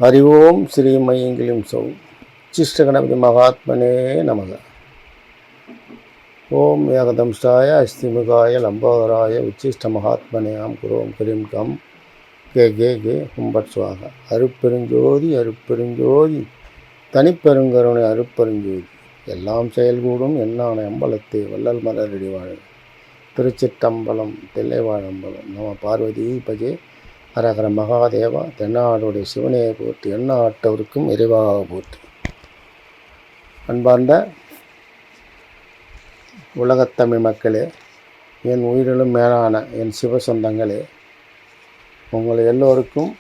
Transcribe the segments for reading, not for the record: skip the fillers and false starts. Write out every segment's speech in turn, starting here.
हरि ओम श्री मयंगिलिम सौ चिष्ट गणपति महात्मने नमः। ओम एकदंष्टाय अस्तिमुखाय लंबोदराय उच्चिष्ट महात्मने आम कुरोम करीम कम गे गे गे हुंबट स्वाहा। अरुப்பெருஞ்சோதி अरुப்பெருஞ்சோதி தனிப்பெருங்கருணை अरुப்பெருஞ்சோதி எல்லாம் செயல்கூடும் எண்ணான அம்பலத்தை வள்ளல் மலரடி வாழ திருச்சிற்றம்பலம் தில்லைவாழம்பலம் நம பார்வதி பஜே ஹரஹர மகாதேவா. தென்னாடுடைய சிவனையை போற்றி எண்ணாட்டவருக்கும் இறைவாக போற்றி. அன்பார்ந்த உலகத்தமிழ் மக்களே, என் உயிரிலும் மேலான என் சிவ சொந்தங்களே, உங்கள் எல்லோருக்கும்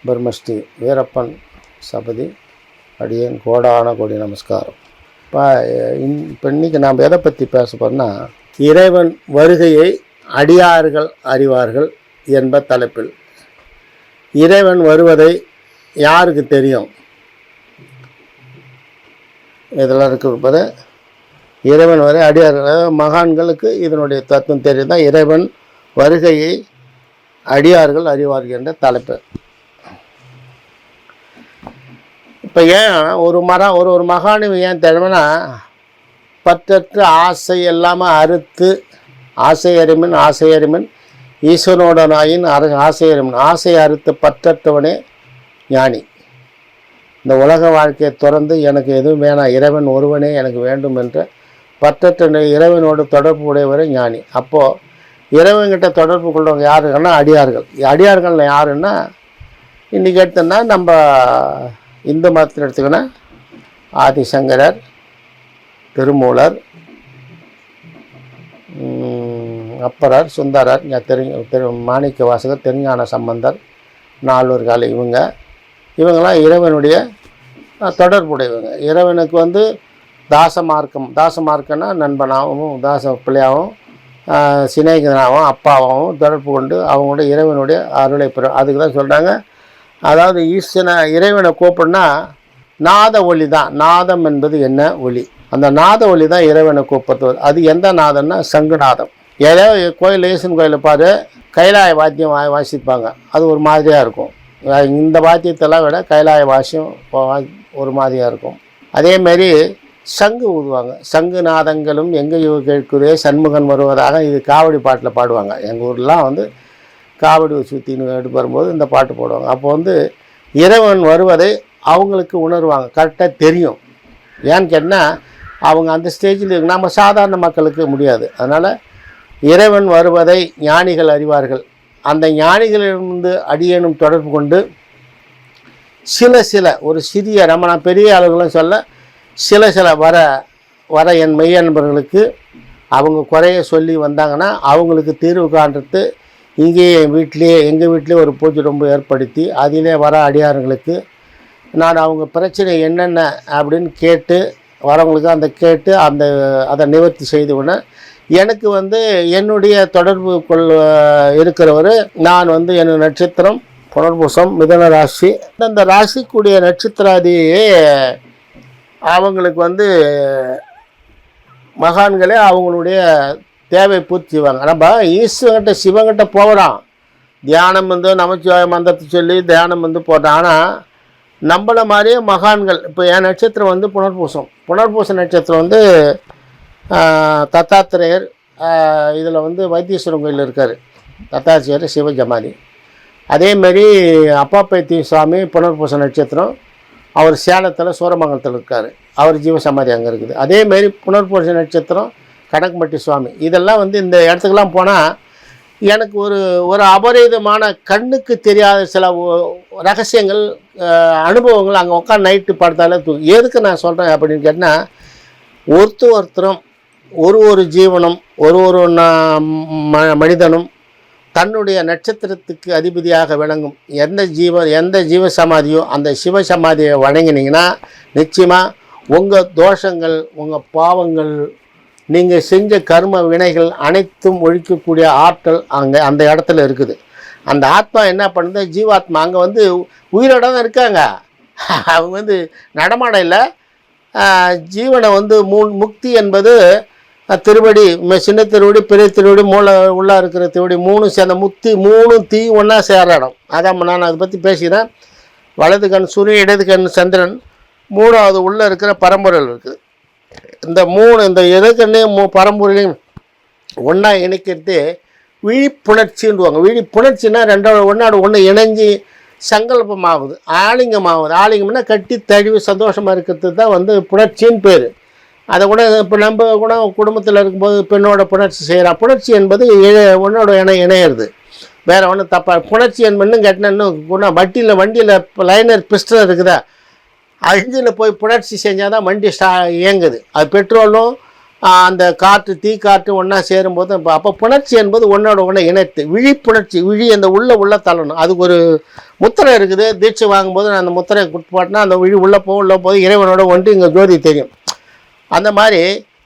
பிரம்மஸ்ரீ வீரப்பன் சபதி அடியேன் கோடான கோடி நமஸ்காரம். இப்போ இன்றைக்கி நாம் எதை பற்றி பேச போகிறோம்னா, இறைவன் வருகையை அடியார்கள் அறிவார்கள் என்ப தலைப்பில். இறைவன் வருவதை யாருக்கு தெரியும்? இதெல்லாம் இருப்பது இறைவன் வரை அடியார்கள் மகான்களுக்கு இதனுடைய தத்துவம் தெரியும் தான் இறைவன் வருகையை அடியார்கள் அறிவார்கள் என்ற தலைப்பு. இப்போ ஏன் ஒரு மகானும் ஏன் தெரியும்னா, பற்றற்று ஆசை எல்லாமல் அறுத்து ஆசை அறிமின் ஈஸ்வரனோட நாயின் ஆசை அறுத்து பற்றற்றவனே ஞானி. இந்த உலக வாழ்க்கையை துறந்து எனக்கு எதுவும் வேணாம், இறைவன் ஒருவனே எனக்கு வேண்டும் என்ற பற்றற்ற இறைவனோடு தொடர்பு உடையவரே ஞானி. அப்போது இறைவன்கிட்ட தொடர்பு கொள்றவங்க யாருன்னா அடியார்கள். அடியார்கள் யாருன்னா, இன்றைக்கி எடுத்தோன்னா நம்ம இந்து மதத்தில் எடுத்துக்கினா ஆதிசங்கரர், திருமூலர், அப்பரர், சுந்தரர், மாணிக்க வாசகர், திருஞான சம்பந்தர், நால்வர் கால இவங்கெல்லாம் இறைவனுடைய தொடர்புடையவங்க. இறைவனுக்கு தாசமார்க்கம்னா நண்பனாகவும் பிள்ளையாகவும் சிநேகிதனாகவும் அப்பாவாகவும் தொடர்பு கொண்டு அவங்களோட இறைவனுடைய அருளை பெறும். அதுக்கு தான் சொல்கிறாங்க, அதாவது இறைவனை கூப்பிடுனா நாத ஒளி தான். நாதம் என்பது என்ன? ஒளி. அந்த நாத ஒளி தான் இறைவனை கூப்பிடுவது. அது எந்த நாதம்னா சங்குநாதம். ஏதோ கோயில் ஈசன் கோயிலில் பாரு, கைலாய வாத்தியம் வாசிப்பாங்க, அது ஒரு மாதிரியாக இருக்கும். இந்த வாத்தியத்தெல்லாம் விட கைலாய வாசியம் ஒரு மாதிரியாக இருக்கும். அதேமாரி சங்கு ஊதுவாங்க. சங்கு நாதங்களும் எங்கேயோ கேட்குறே சண்முகன் வருவதாக இது காவடி பாட்டில் பாடுவாங்க. எங்கள் ஊர்லாம் காவடி சுற்றின்னு எடுத்து வரும்போது இந்த பாட்டு போடுவாங்க. அப்போ இறைவன் வருவதை அவங்களுக்கு உணர்வாங்க, கரெக்டாக தெரியும். ஏன்னு கேட்டால் அவங்க அந்த ஸ்டேஜில் இருக்கு, நம்ம சாதாரண மக்களுக்கு முடியாது. அதனால் இறைவன் வருவதை ஞானிகள் அறிவார்கள். அந்த ஞானிகளிலிருந்து அடியேனும் தொடர்பு கொண்டு சில ஒரு சிறிய நான் பெரிய அளவுகளும் சொல்ல சில வர என் மெய்யன்பர்களுக்கு அவங்க குறைய சொல்லி வந்தாங்கன்னா அவங்களுக்கு தீர்வு காண்றது இங்கேயே எங்கள் வீட்டிலே ஒரு பூஜை ரொம்ப ஏற்படுத்தி அதிலே வர அடியார்களுக்கு நான் அவங்க பிரச்சனை என்னென்ன அப்படின்னு கேட்டு வரவங்களுக்கு அதை நிவர்த்தி செய்து கொண்டு எனக்கு என்னுடைய தொடர்பு இருக்கிறவர் நான் என் நட்சத்திரம் புனர்பூசம் மிதன ராசி. அந்த ராசிக்குரிய நட்சத்திராதியே அவங்களுக்கு மகான்களே அவங்களுடைய தேவை பூர்த்தி செய்வாங்க. நம்ம ஈஸ்வரங்கிட்ட சிவங்கிட்ட போகிறோம், தியானம் நமச்சிவாய மந்திரத்தை சொல்லி தியானம் போட்டோம். ஆனால் நம்மள மாதிரியே மகான்கள், இப்போ என் நட்சத்திரம் புனர்பூச நட்சத்திரம் தத்தாத்திரேயர், இதில் வைத்தீஸ்வரன் கோயில் இருக்கார் தத்தாத்திரேயர் சிவஜமாதி. அதேமாரி அப்பாப்பைத்தி சுவாமி புனர்பூச நட்சத்திரம், அவர் சேலத்தில் சூரமங்கலத்தில் இருக்கார், அவர் ஜீவசமாதி அங்கே இருக்குது. அதேமாரி புனர்பூச நட்சத்திரம் கணக்குமட்டி சுவாமி. இதெல்லாம் இந்த இடத்துக்கெல்லாம் போனால் எனக்கு ஒரு அபரிதமான கண்ணுக்கு தெரியாத சில ரகசியங்கள் அனுபவங்கள் அங்கே உட்காந்து நைட்டு படுத்தாலே எதுக்கு நான் சொல்கிறேன் அப்படின்னு கேட்டால், ஒருத்தரும் ஒரு ஜீவனும் ஒரு மனிதனும் தன்னுடைய நட்சத்திரத்துக்கு அதிபதியாக விளங்கும் எந்த ஜீவசமாதியோ அந்த சிவசமாதியை வணங்கினீங்கன்னா நிச்சயமாக உங்கள் தோஷங்கள், உங்கள் பாவங்கள், நீங்கள் செஞ்ச கர்ம வினைகள் அனைத்தும் ஒழிக்கக்கூடிய ஆற்றல் அந்த இடத்துல இருக்குது. அந்த ஆத்மா என்ன பண்ணுது? ஜீவாத்மா அங்கே உயிரோட தான் இருக்காங்க. அவங்க நடமாட இல்லை. ஜீவனை முக்தி என்பது திருவடி, சின்ன திருவடி, பெரிய திருவடி, மூளை உள்ளே இருக்கிற திருவடி, மூணு சேர்ந்த முக்தி, மூணு தீ ஒன்றா சேர்ற இடம். அதான் நான் அதை பற்றி பேசிக்கிறேன். வலது கண் சூரியன், இடது கண் சந்திரன், மூணாவது உள்ளே இருக்கிற பரம்பொருள் இருக்குது. இந்த இடது பரம்பொருளையும் ஒன்றா இணைக்கிறது விழிப்புணர்ச்சின்னுவாங்க. விழிப்புணர்ச்சின்னா ரெண்டாவது ஒன்று இணைஞ்சி சங்கல்பமாகுது, ஆலிங்கமாகுது. ஆலிங்கம்னா கட்டி தழுவி சந்தோஷமாக இருக்கிறது தான் வந்து புணர்ச்சின்னு பேர். அதை கூட இப்போ நம்ம கூட குடும்பத்தில் இருக்கும்போது பெண்ணோட புணர்ச்சி செய்கிறான். புணர்ச்சி என்பது ஒன்னோட இணையிறது, வேறு ஒன்றும் தப்பாக. புணர்ச்சி என்பதுன்னு கேட்டினா இன்னும் வண்டியில் இப்போ லைனர் பிஸ்டன் இருக்குதா, இன்ஜினில் போய் புணர்ச்சி செஞ்சால் தான் வண்டி இயங்குது. அது பெட்ரோலும் அந்த காற்று தீ காற்று ஒன்றா சேரும்போது அப்போ புணர்ச்சி என்பது ஒன்றோட ஒன்று இணைத்து விழிப்புணர்ச்சி. அந்த உள்ள தள்ளணும். அதுக்கு ஒரு முத்திரை இருக்குது. தீட்சை வாங்கும்போது நான் அந்த முத்திரையை கொடுப்பாட்டினா அந்த விழி உள்ளே போது இறைவனோட ஒன்று இங்கே ஜோதி தெரியும். அந்த மாதிரி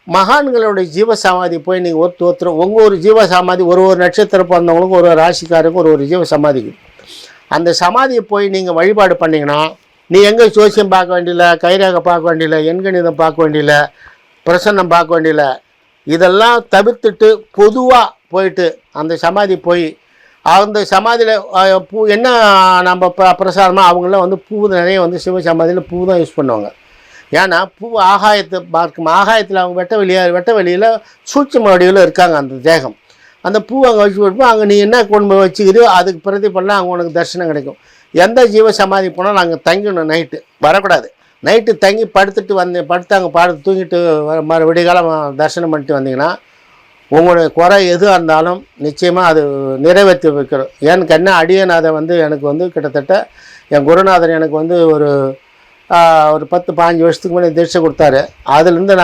மகான்களுடைய ஜீவசமாதி போய் நீங்கள் ஒருத்தர் ஒரு ஜீவசமாதி ஒரு நட்சத்திரம் பிறந்தவங்களுக்கும் ஒரு ராசிக்காருக்கும் ஒரு ஜீவசமாதிக்கு அந்த சமாதியை போய் நீங்கள் வழிபாடு பண்ணிங்கன்னா நீ எங்கே ஜோசியம் பார்க்க வேண்டியில்லை, கைரேகை பார்க்க வேண்டியில்லை, எண்கணிதம் பார்க்க வேண்டியில்லை, பிரசன்னம் பார்க்க வேண்டியில்லை. இதெல்லாம் தவிர்த்துட்டு பொதுவாக போயிட்டு அந்த சமாதி போய் அந்த சமாதியில் பூ என்ன நம்ம பிரசாரமாக அவங்களாம் வந்து பூ நிறைய வந்து சிவ சமாதியில் பூ தான் யூஸ் பண்ணுவாங்க. ஏன்னா பூ ஆகாயத்தை பார்க்கும். ஆகாயத்தில் அவங்க வெட்ட வெளியில் சூட்சும வடிவில் இருக்காங்க அந்த தேகம். அந்த பூ அங்கே வச்சு போயிருப்போம். அங்கே நீ என்ன கொண்டு வச்சுக்கிறியோ அதுக்கு பிரதிபலனா அங்கே உனக்கு தரிசனம் கிடைக்கும். எந்த ஜீவ சமாதி போனாலும் அங்கே தங்கணும், நைட்டு வரக்கூடாது. நைட்டு தங்கி படுத்து அங்கே தூங்கிட்டு விடிகாலம் தரிசனம் பண்ணிட்டு வந்தீங்கன்னா உங்களுடைய குறை எதுவாக இருந்தாலும் நிச்சயமாக அது நிறைவேற்றி வைக்கிறோம். ஏன்னு கண்ணா அடியேன் அதை வந்து எனக்கு வந்து கிட்டத்தட்ட என் குருநாதர் எனக்கு வந்து ஒரு 10-15 வருஷத்துக்கு முன்னாடி தீட்சை கொடுத்தாரு. அதுலேருந்து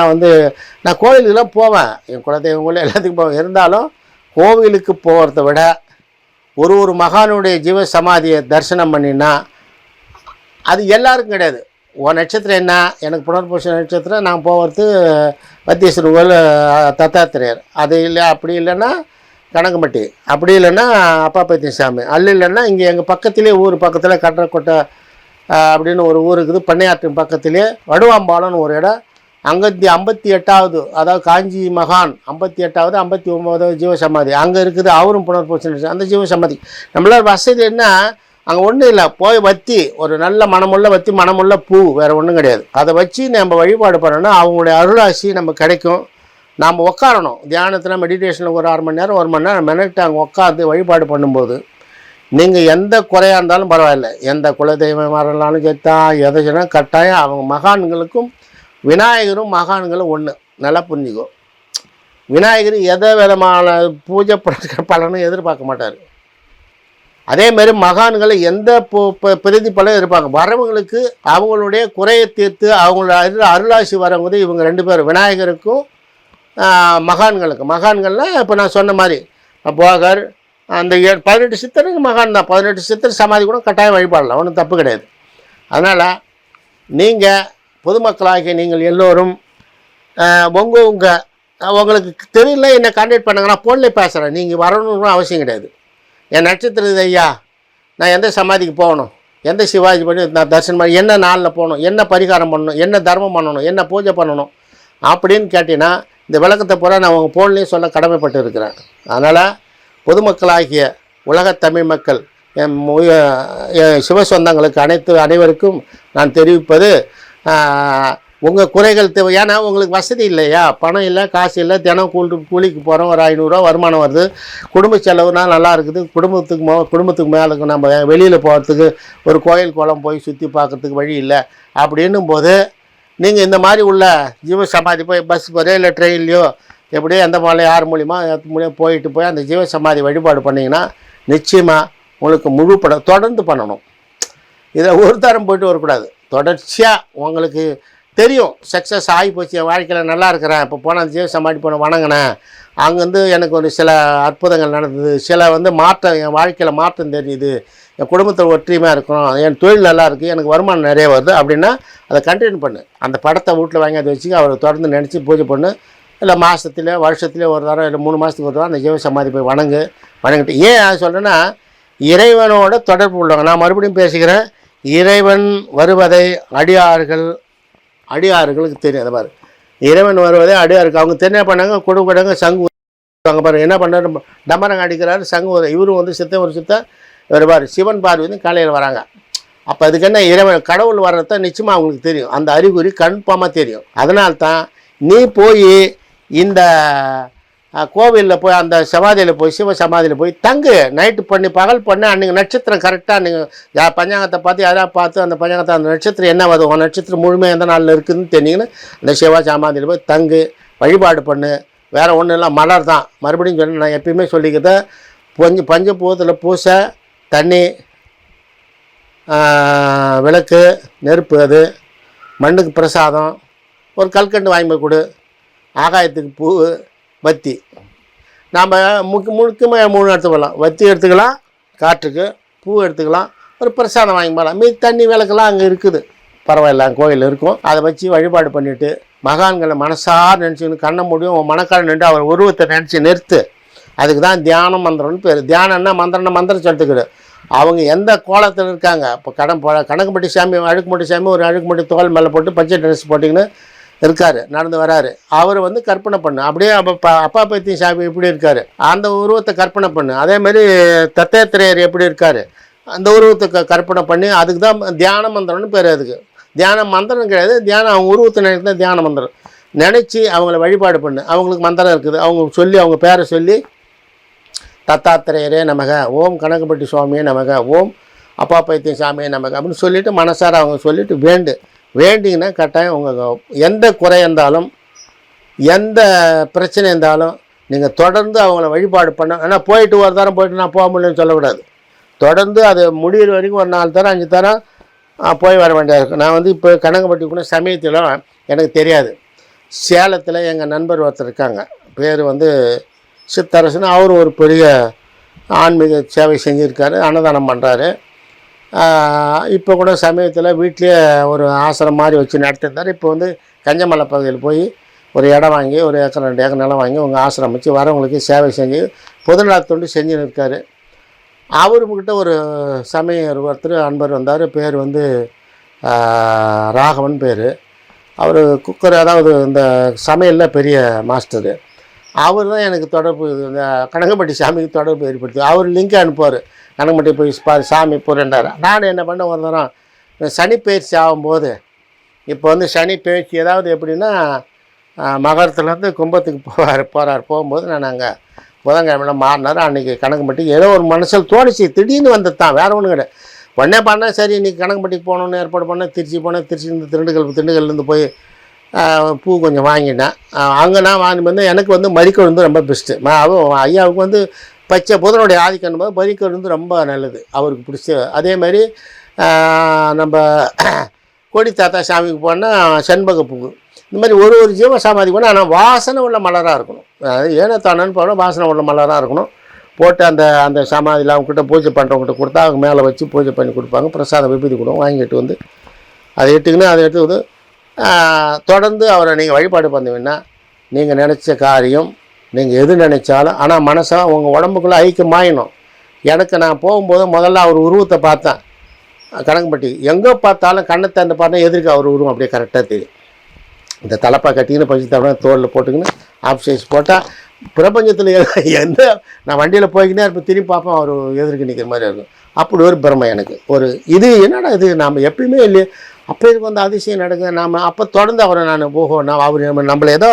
நான் கோவிலுக்கெல்லாம் போவேன், என் குலதெய்வங்களும் எல்லாத்துக்கும் போவேன். இருந்தாலும் கோவிலுக்கு போகிறத விட ஒரு மகானுடைய ஜீவ சமாதியை தரிசனம் பண்ணினா அது எல்லாருக்கும் கிடையாது. உன் நட்சத்திரம் என்ன, எனக்கு புனர்பூச நட்சத்திரம், நான் போகிறது வைத்தீஸ்வரர் கோயில் தத்தாத்திரேயர், அது இல்லை. அப்படி இல்லைன்னா கணக்கம்பட்டி, அப்படி இல்லைன்னா அப்பாப்பத்தி சாமி, அல்ல இல்லைன்னா இங்கே எங்கள் பக்கத்துலேயே ஊர் பக்கத்தில் கட்டக்கொட்டை அப்படின்னு ஒரு ஊர் இருக்குது. பண்ணையாற்றின் பக்கத்திலே வடுவாம்பாலம்னு ஒரு இடம். அங்கே 58வது அதாவது காஞ்சி மகான் 58வது 59வது ஜீவசமாதி அங்கே இருக்குது. அவரும் புனர்பூச அந்த ஜீவசமாதி. நம்மளால் வசதி என்ன, அங்கே ஒன்றும் இல்லை, போய் வத்தி ஒரு நல்ல மனமுள்ள வத்தி மனமுள்ள பூ, வேறு ஒன்றும் கிடையாது. அதை வச்சு நம்ம வழிபாடு பண்ணோன்னா அவங்களுடைய அருளாசி நம்ம கிடைக்கும். நாம் உட்காரணும் தியானத்தில் மெடிடேஷனில் ஒரு 1/2 மணி நேரம் 1 மணி நேரம் மெனட்டு அங்கே உட்காந்து வழிபாடு பண்ணும்போது நீங்கள் எந்த குறையாக இருந்தாலும் பரவாயில்லை, எந்த குலதெய்வமாக இருந்தாலும் சேர்த்தா எதை சொன்னால் கட்டாயம் அவங்க மகான்களுக்கும் விநாயகரும் மகான்களும் ஒன்று. நல்லா புரிஞ்சுக்கோ. விநாயகர் எதை விதமான பூஜை பலனும் எதிர்பார்க்க மாட்டார். அதேமாரி மகான்களை எந்த பிரதி பலன் எதிர்பார்க்க. வரவங்களுக்கு அவங்களுடைய குறையை தீர்த்து அவங்களோட அருளாசி வரவங்க இவங்க 2 பேர், விநாயகருக்கும் மகான்கள்னால் இப்போ நான் சொன்ன மாதிரி போகர் அந்த 18 சித்தருக்கு மகான் தான். 18 சித்தர் சமாதி கூட கட்டாயம் வழிபாடலாம், ஒன்றும் தப்பு கிடையாது. அதனால் நீங்கள் பொதுமக்களாகிய நீங்கள் எல்லோரும் உங்களுக்கு தெரியல என்னை கான்டாக்ட் பண்ணுங்க, நான் ஃபோனில் பேசுகிறேன். நீங்கள் வரணுன்னு அவசியம் கிடையாது. என் நட்சத்திரம் இது ஐயா, நான் எந்த சமாதிக்கு போகணும், எந்த சிவாஜி பண்ணி நான் தரிசனம் பண்ணி என்ன நாளில் போகணும், என்ன பரிகாரம் பண்ணணும், என்ன தர்மம் பண்ணணும், என்ன பூஜை பண்ணணும் அப்படின்னு கேட்டிங்கன்னா இந்த விளக்கத்தை பூரா நான் உங்கள் ஃபோன்லேயும் சொல்ல கடமைப்பட்டு இருக்கிறேன். அதனால் பொதுமக்களாகிய உலகத் தமிழ் மக்கள் என் சிவ சொந்தங்களுக்கு அனைவருக்கும் நான் தெரிவிப்பது, உங்கள் குறைகள் தேவை. ஏன்னா உங்களுக்கு வசதி இல்லையா, பணம் இல்லை, காசு இல்லை, தினம் கூலிக்கு போகிறோம், ஒரு 500 ரூபா வருமானம் வருது, குடும்ப செலவுனா நல்லா இருக்குது, குடும்பத்துக்கு மேலே நம்ம வெளியில் போகிறதுக்கு ஒரு கோயில் குளம் போய் சுற்றி பார்க்குறதுக்கு வழி இல்லை அப்படின்னும் போது நீங்கள் இந்த மாதிரி உள்ள ஜீவ சமாதி போய் பஸ் போகிறோ இல்லை ட்ரெயின்லையோ எப்படியோ எந்த மாதிரி யார் மூலியமாக போய் அந்த ஜீவ சமாதி வழிபாடு பண்ணிங்கன்னா நிச்சயமாக உங்களுக்கு தொடர்ந்து பண்ணணும். இதை ஒரு தரம் போய்ட்டு வரக்கூடாது. தொடர்ச்சியாக உங்களுக்கு தெரியும் சக்ஸஸ் ஆகி போச்சு, என் வாழ்க்கையில் நல்லா இருக்கிறேன், இப்போ போனால் அந்த ஜீவ சமாதி வணங்கினேன், அங்கேருந்து எனக்கு ஒரு சில அற்புதங்கள் நடந்தது, சில மாற்றம், என் வாழ்க்கையில் மாற்றம் தெரியுது, என் குடும்பத்தில் ஒற்றுமையாக இருக்கணும், என் தொழில் நல்லா இருக்குது, எனக்கு வருமானம் நிறைய வருது அப்படின்னா அதை கண்டினியூ பண்ணு. அந்த படத்தை வீட்டில் வாங்கி அதை வச்சு அவரை தொடர்ந்து நினச்சி பூஜை பண்ணு. இல்லை மாதத்துலேயோ வருஷத்துலேயோ ஒரு தரம் இல்லை 3 மாதத்துக்கு ஒரு தரம் அந்த ஜீவ சமாதி போய் வணங்கிட்டு. ஏன் அதை சொல்கிறேன்னா இறைவனோட தொடர்பு உள்ளவங்க. நான் மறுபடியும் பேசுகிறேன், இறைவன் வருவதை அடியார்களுக்கு தெரியும். அதை பாரு, இறைவன் வருவதே அடியாருக்கு அவங்க தெரிய பண்ணாங்க. கொடுங்க சங்கு அங்கே பாரு என்ன பண்ணுறாரு, டமரங்க அடிக்கிறாரு, சங்கு இவரும் சித்த ஒரு சித்த இவர் பாரு சிவன் பார்வதி காலையில் வராங்க. அப்போ அதுக்கு என்ன இறைவன் கடவுள் வர்றத நிச்சயமாக அவங்களுக்கு தெரியும், அந்த அறிகுறி கன்ஃபார்மாக தெரியும். அதனால்தான் நீ போய் இந்த கோவிலில் போய் அந்த சமாதியில் போய் சிவ சமாதியில் போய் தங்கு, நைட்டு பண்ணி பகல் பண்ணி அன்றைக்கி நட்சத்திரம் கரெக்டாக நீங்கள் பஞ்சாங்கத்தை பார்த்து யாராவது பார்த்து அந்த பஞ்சாங்கத்தை அந்த நட்சத்திரம் என்ன வருது, உங்கள் நட்சத்திரம் முழுமையாக எந்த நாளில் இருக்குதுன்னு தெரிஞ்சிங்கன்னா அந்த சிவ சமாதியில் போய் தங்கு, வழிபாடு பண்ணு. வேறு ஒன்றும் இல்லை, மலர் தான். மறுபடியும் சொல்லி நான் எப்பயுமே சொல்லிக்கிறத பஞ்சபூதத்தில் பூசை, தண்ணி, விளக்கு, நெருப்பு, அது மண்ணுக்கு பிரசாதம், ஒரு கல்கண்டு வாங்கி போய் கொடு, ஆகாயத்துக்கு பூ, வத்தி. நாம் முழுக்கமாக 3 எடுத்துக்கலாம். வத்தி எடுத்துக்கலாம், காற்றுக்கு பூ எடுத்துக்கலாம், ஒரு பிரசாதம் வாங்கி போகலாம். மீதி தண்ணி விளக்கெல்லாம் அங்கே இருக்குது, பரவாயில்ல, கோயில் இருக்கும். அதை வச்சு வழிபாடு பண்ணிவிட்டு மகான்களை மனசார் நினச்சின்னு கண்ண முடியும் உன் மனக்கார நின்று அவர் உருவத்தை நினச்சி நிறுத்து. அதுக்கு தான் தியான மந்திரம்னு பேர். தியானம்னா மந்திரம் சொல்லிட்டுக்கிடு. அவங்க எந்த கோலத்தில் இருக்காங்க, இப்போ கணக்குப்பட்டி சாமி, அழுக்குமட்டி சாமி ஒரு அழுக்குமட்டி தோல் மேலே போட்டு பச்சை ட்ரெஸ் போட்டிங்கன்னு இருக்கார், நடந்து வராரு. அவர் வந்து கற்பனை பண்ணு. அப்படியே அப்பா பத்தி சாமி எப்படி இருக்கார், அந்த உருவத்தை கற்பனை பண்ணு. அதேமாதிரி தத்தாத்திரேயர் எப்படி இருக்கார், அந்த உருவத்தை கற்பனை பண்ணி, அதுக்கு தான் தியான மந்திரம்னு பேர். அதுக்கு தியான மந்திரம் கிடையாது, தியானம் அவங்க உருவத்தை நினைச்சு தான் தியான மந்திரம். நினச்சி அவங்கள வழிபாடு பண்ணு. அவங்களுக்கு மந்திரம் இருக்குது, அவங்க சொல்லி அவங்க பேரை சொல்லி தத்தாத்திரேயரே நமக, ஓம் கணக்குப்பட்டி சுவாமியே நமக, ஓம் அப்பா பைத்தியம் சாமியே நமக அப்படின்னு சொல்லிவிட்டு மனசார அவங்க சொல்லிவிட்டு வேண்டிங்கன்னா கட்டாயம் உங்கள் எந்த குறை இருந்தாலும் எந்த பிரச்சனை இருந்தாலும் நீங்கள் தொடர்ந்து அவங்கள வழிபாடு பண்ண. ஆனால் போயிட்டு ஒரு தரம் போயிட்டு நான் போக முடியலன்னு சொல்லக்கூடாது. தொடர்ந்து அது முடிகிற வரைக்கும் ஒரு 4 தரம் 5 தரம் போய் வர வேண்டியது இருக்கும். நான் வந்து இப்போ கணக்குப்பட்டி கூட சமயத்தில் எனக்கு தெரியாது. சேலத்தில் எங்கள் நண்பர் ஒருத்தர் இருக்காங்க, பேர் வந்து சித்தரசுன்னு. அவர் ஒரு பெரிய ஆன்மீக சேவை செஞ்சுருக்காரு, அன்னதானம் பண்ணுறாரு. இப்போ கூட சமயத்தில் வீட்லேயே ஒரு ஆசிரம் மாதிரி வச்சு நடத்திருந்தார். இப்போ வந்து கஞ்சமலை பகுதியில் போய் ஒரு இடம் வாங்கி ஒரு ஏக்கர் 2 ஏக்கர் நிலம் வாங்கி உங்கள் ஆசிரம் வச்சு வரவங்களுக்கு சேவை செஞ்சு பொதுநல தொண்டு செஞ்சுன்னு இருக்கார். அவர்கிட்ட ஒரு சமயம் ஒருத்தர் அன்பர் வந்தார், பேர் வந்து ராகவன் பேர். அவர் குக்கர், அதாவது இந்த சமையலில் பெரிய மாஸ்டரு. அவர் தான் எனக்கு தொடர்பு, இந்த கணக்குப்பட்டி சாமிக்கு தொடர்பு ஏற்படுத்தி அவர் லிங்க் அனுப்புவார். கணக்குப்பட்டி போய் சாமி போகிறேன்டார். நான் என்ன பண்ண ஒரு தரம் சனி பயிற்சி ஆகும்போது, இப்போ வந்து சனி பயிற்சி ஏதாவது எப்படின்னா மகரத்துலேருந்து கும்பத்துக்கு போகும்போது நான் அங்கே புதன்கிழமையில மாறினார். அன்றைக்கி கணக்குப்பட்டிக்கு ஏதோ ஒரு மனசில் தோணிச்சு, திடீர்னு வந்து தான், வேறு ஒன்றும் கிடையாது. உடனே பண்ணால் சரி இன்றைக்கி கணக்குப்பட்டிக்கு போகணுன்னு ஏற்பாடு பண்ணேன். திருச்சி போனேன். திருச்சிலேருந்து திண்டுக்கல்லேருந்து போய் பூ கொஞ்சம் வாங்கினேன். அங்கே நான் வாங்கி வந்து எனக்கு வந்து மறிக்கொழுந்து ரொம்ப பெஸ்ட்டு. அதுவும் ஐயாவுக்கு வந்து பச்சை புதனுடைய ஆதிக்கம் போது மறிக்கொழுந்து ரொம்ப நல்லது, அவருக்கு பிடிச்சி. அதேமாதிரி நம்ம கொடி தாத்தா சாமிக்கு போனால் செண்பக பூ, இந்த மாதிரி ஒரு ஜீவ சமாதி போனால் ஆனால் வாசனை உள்ள மலராக இருக்கணும். அதாவது ஏனத்தானன்னு போனால் வாசனை உள்ள மலராக இருக்கணும். போட்டு அந்த சமாதியில் அவங்ககிட்ட பூஜை பண்ணுறவங்ககிட்ட கொடுத்தா அவங்க மேலே வச்சு பூஜை பண்ணி கொடுப்பாங்க. பிரசாதம் விபூதி கொடுவோம், வாங்கிட்டு வந்து அதை எடுத்துக்கின்னு அதை எடுத்து வந்து தொடர்ந்து அவரை நீங்கள் வழிபாடு பண்ணுவீங்கன்னா நீங்கள் நினச்ச காரியம் நீங்கள் எது நினச்சாலும், ஆனால் மனசாக உங்கள் உடம்புக்குள்ளே ஐக்கியமாயிடணும். எனக்கு நான் போகும்போது முதல்ல அவர் உருவத்தை பார்த்தேன். கணக்குப்பட்டி எங்கே பார்த்தாலும் கண்ணை திறந்து பார்த்தா எதிர்க்கு அவர் உருவம் அப்படியே கரெக்டாக தெரியும். இந்த தலைப்பா கட்டிக்கின்னு பஞ்சு தவிர தோளில் போட்டுக்கின்னு ஆஃப் சைஸ் போட்டால் பிரபஞ்சத்தில் எந்த நான் வண்டியில் போய்க்கினே இப்போ திரும்பி பார்ப்போம், அவர் எதிர்க்கு நிற்கிற மாதிரி இருக்கும். அப்படி ஒரு பிரமை எனக்கு. ஒரு இது என்னடா இது நாம் எப்பயுமே இல்லையே, அப்போ இதுக்கு வந்து அதிசயம் நடக்குது. நாம் அப்போ தொடர்ந்து அவரை நான் அவர் நம்மளை ஏதோ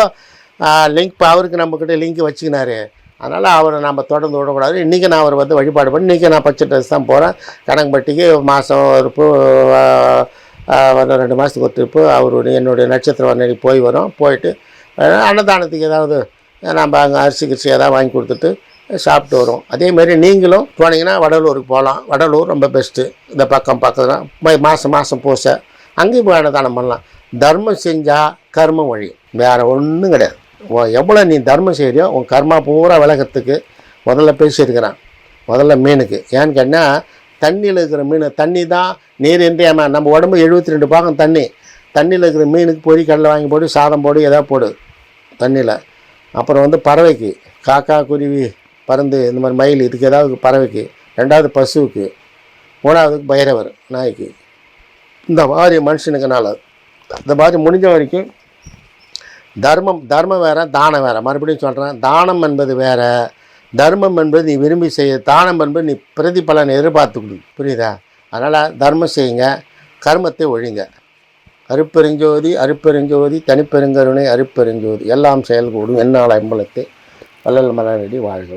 லிங்க் அவருக்கு நம்மக்கிட்ட லிங்க் வச்சுக்கினாரு, அதனால் அவரை நம்ம தொடர்ந்து விடக்கூடாது. இன்றைக்கி நான் அவர் வந்து வழிபாடு பண்ணி இன்றைக்கி நான் பச்சை ட்ரெஸ் தான் போகிறேன். கணக்குப்பட்டிக்கு மாதம் ஒரு வந்து 2 மாதத்துக்கு ஒரு ட்ரிப்பு அவருடைய என்னுடைய நட்சத்திரம் வந்தடி போய் வரோம். போயிட்டு அன்னதானத்துக்கு ஏதாவது நம்ம அங்கே அரிசி கிரிசி ஏதாவது வாங்கி கொடுத்துட்டு சாப்பிட்டு வரும். அதேமாரி நீங்களும் போனீங்கன்னா வடலூருக்கு போகலாம். வடலூர் ரொம்ப பெஸ்ட்டு. இந்த பக்கத்தில் மாதம் பூசை அங்கேயும் போய் அன்னதானம் பண்ணலாம். தர்மம் செஞ்சால் கர்மம் வழி, வேறு ஒன்றும் கிடையாது. எவ்வளோ நீ தர்மம் செய்கிறியோ உன் கர்மா பூரா விலகிறதுக்கு முதல்ல பேசியிருக்கிறான். முதல்ல மீனுக்கு ஏன்னு கேட்டால் தண்ணியில் இருக்கிற மீன், தண்ணி தான் நீர் இன்றியாம. நம்ம உடம்பு 72 பாகம் தண்ணி. தண்ணியில் இருக்கிற மீனுக்கு பொறி கடலை வாங்கி போடு, சாதம் போடு, எதாவது போடு தண்ணியில். அப்புறம் வந்து பறவைக்கு காக்கா, குருவி, பருந்து, இந்த மாதிரி மயில், இதுக்கு ஏதாவது பறவைக்கு. 2வது பசுவுக்கு. 3வதுக்கு பைரவர் நாய்க்கு. இந்த மாதிரி மனுஷனுக்குனால இந்த மாதிரி முடிஞ்ச வரைக்கும் தர்மம் வேறு, தானம் வேறு. மறுபடியும் சொல்கிறேன், தானம் என்பது வேறு, தர்மம் என்பது நீ விரும்பி செய்ய, தானம் என்பது நீ பிரதிபலனை எதிர்பார்த்து கொடு. புரியுதா? அதனால் தர்மம் செய்யுங்க, கர்மத்தை ஒழிங்க. அருட்பெருஞ்சோதி அருட்பெருஞ்சோதி தனிப்பெருங்கருணை அருட்பெருஞ்சோதி எல்லாம் செயல்கூடும் என்னால் அம்பலத்தை வள்ளல் மலரடி வாழ்க.